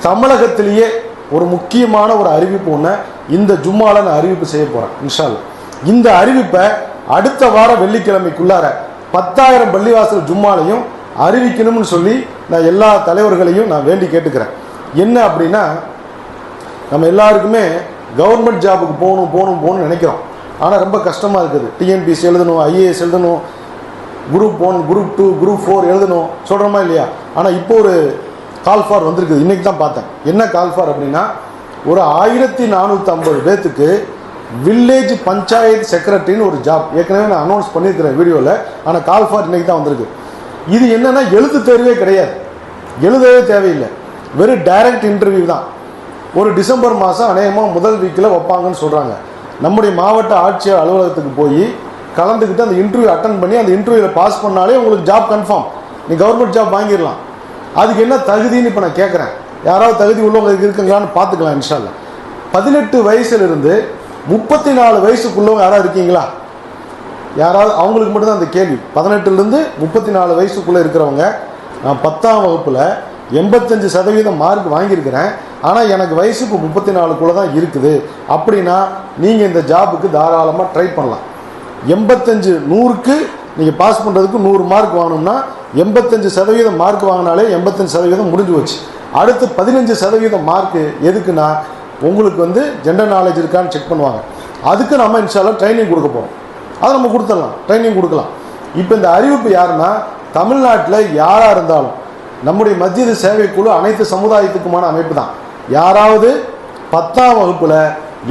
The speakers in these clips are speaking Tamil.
தமிழகத்திலேயே ஒரு முக்கியமான ஒரு அறிவிப்பு ஒன்று இந்த ஜும்மாவில் நான் அறிவிப்பு செய்ய போகிறேன் இன்ஷா அல்லாஹ். இந்த அறிவிப்பை அடுத்த வாரம் வெள்ளிக்கிழமைக்குள்ளார 10,000 பள்ளிவாசல் ஜும்மாலையும் அறிவிக்கணும்னு சொல்லி நான் எல்லா தலைவர்களையும் நான் வேண்டி கேட்டுக்கிறேன். என்ன அப்படின்னா, நம்ம எல்லாருக்குமே கவர்மெண்ட் ஜாபுக்கு போகணும்னு நினைக்கிறோம். ஆனால் ரொம்ப கஷ்டமாக இருக்குது. டிஎன்பிசி எழுதணும், ஐஏஎஸ் எழுதணும், குரூப் 1, குரூப் 2, குரூப் 4 எழுதணும் சொல்கிறோமா இல்லையா? ஆனால் இப்போ ஒரு கால் ஃபார் வந்திருக்குது. இன்றைக்கி தான் பார்த்தேன். என்ன கால் ஃபார் அப்படின்னா, ஒரு 1450 பேர்த்துக்கு வில்லேஜ் பஞ்சாயத்து செக்ரட்டரின்னு ஒரு ஜாப் ஏற்கனவே நான் அனௌன்ஸ் பண்ணியிருக்கிறேன் வீடியோவில். ஆனால் கால் ஃபார் இன்றைக்கி தான் வந்திருக்கு. இது என்னென்னா எழுத்து தேர்வே கிடையாது, எழுதவே தேவையில்லை, வெறும் டைரக்ட் இன்டர்வியூ தான். ஒரு டிசம்பர் மாதம் அநேகமாக முதல் வீக்கில் வைப்பாங்கன்னு சொல்கிறாங்க. நம்முடைய மாவட்ட ஆட்சியர் அலுவலகத்துக்கு போய் கலந்துக்கிட்டு அந்த இன்டர்வியூ அட்டன் பண்ணி அந்த இன்டர்வியூவில் பாஸ் பண்ணாலே உங்களுக்கு ஜாப் கன்ஃபார்ம், நீ கவர்மெண்ட் ஜாப் வாங்கிடலாம். அதுக்கு என்ன தகுதின்னு இப்போ நான் கேட்குறேன். யாராவது தகுதி உள்ளவங்க இருக்குங்களான்னு பார்த்துக்கலாம் இன்ஷா அல்லாஹ். 18 வயசுலேருந்து 34 வயசுக்குள்ளவங்க யாராவது இருக்கீங்களா? யாராவது அவங்களுக்கு மட்டும்தான் அந்த கேள்வி. 18லேருந்து 34 வயசுக்குள்ளே இருக்கிறவங்க. நான் 10ஆம் வகுப்பில் 85% மார்க் வாங்கியிருக்கிறேன். ஆனால் எனக்கு வயசு இப்போ 34க்குள்ளே தான் இருக்குது. அப்படின்னா நீங்கள் இந்த ஜாபுக்கு தாராளமாக ட்ரை பண்ணலாம். 85 100க்கு நீங்கள் பாஸ் பண்ணுறதுக்கு 100 மார்க் வாங்கணும்னா 85% மார்க் வாங்கினாலே 85% முடிஞ்சு வச்சு. அடுத்து 15% மார்க்கு எதுக்குன்னா, உங்களுக்கு வந்து ஜென்ரல் நாலேஜ் இருக்கான்னு செக் பண்ணுவாங்க. அதுக்கு நம்ம இன்ஷா அல்லாஹ் ட்ரைனிங் கொடுக்க போகிறோம். அதை நம்ம கொடுத்துடலாம், ட்ரைனிங் கொடுக்கலாம். இப்போ இந்த அறிவிப்பு யாருன்னா, தமிழ்நாட்டில் யாராக இருந்தாலும் நம்முடைய மஸ்ஜிது சேவை குழு அனைத்து சமுதாயத்துக்குமான அமைப்பு தான். யாராவது 10ஆம் வகுப்பில்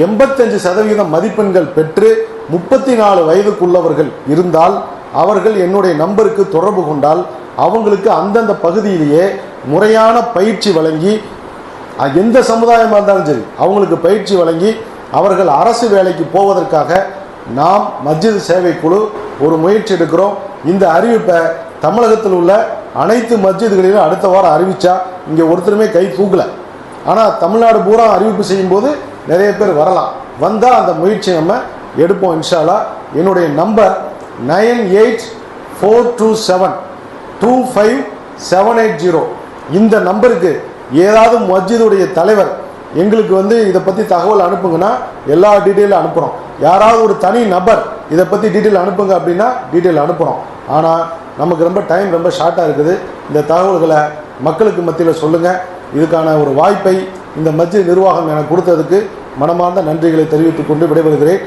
85% மதிப்பெண்கள் பெற்று 34 வயதுக்குள்ளவர்கள் இருந்தால் அவர்கள் என்னுடைய நம்பருக்கு தொடர்பு கொண்டால் அவங்களுக்கு அந்தந்த பகுதியிலேயே முறையான பயிற்சி வழங்கி, எந்த சமுதாயமாக இருந்தாலும் சரி அவங்களுக்கு பயிற்சி வழங்கி அவர்கள் அரசு வேலைக்கு போவதற்காக நாம் மஸ்ஜிது சேவை குழு ஒரு முயற்சி எடுக்கிறோம். இந்த அறிவிப்பை தமிழகத்தில் உள்ள அனைத்து மஸ்ஜிதுகளிலும் அடுத்த வாரம் அறிவித்தா இங்கே ஒருத்தருமே கை தூக்கலை. ஆனால் தமிழ்நாடு பூரா அறிவிப்பு செய்யும்போது நிறைய பேர் வரலாம். வந்தால் அந்த முயற்சி நம்ம எடுப்போம் இன்ஷா அல்லாஹ். என்னுடைய நம்பர் 9842272570. இந்த நம்பருக்கு ஏதாவது மஸ்ஜிதுடைய தலைவர் எங்களுக்கு வந்து இதை பற்றி தகவல் அனுப்புங்கன்னா எல்லா டீட்டெயிலும் அனுப்புகிறோம். யாராவது ஒரு தனி நபர் இதை பற்றி டீட்டெயில் அனுப்புங்க அப்படின்னா டீட்டெயில் அனுப்புகிறோம். ஆனால் நமக்கு ரொம்ப டைம் ரொம்ப ஷார்ட்டாக இருக்குது. இந்த தகவல்களை மக்களுக்கு மத்தியில் சொல்லுங்கள். இதுக்கான ஒரு வாய்ப்பை இந்த மஸ்ஜித் நிர்வாகம் எனக்கு கொடுத்ததுக்கு மனமார்ந்த நன்றிகளை தெரிவித்துக் கொண்டு விடைபெறுகிறேன்.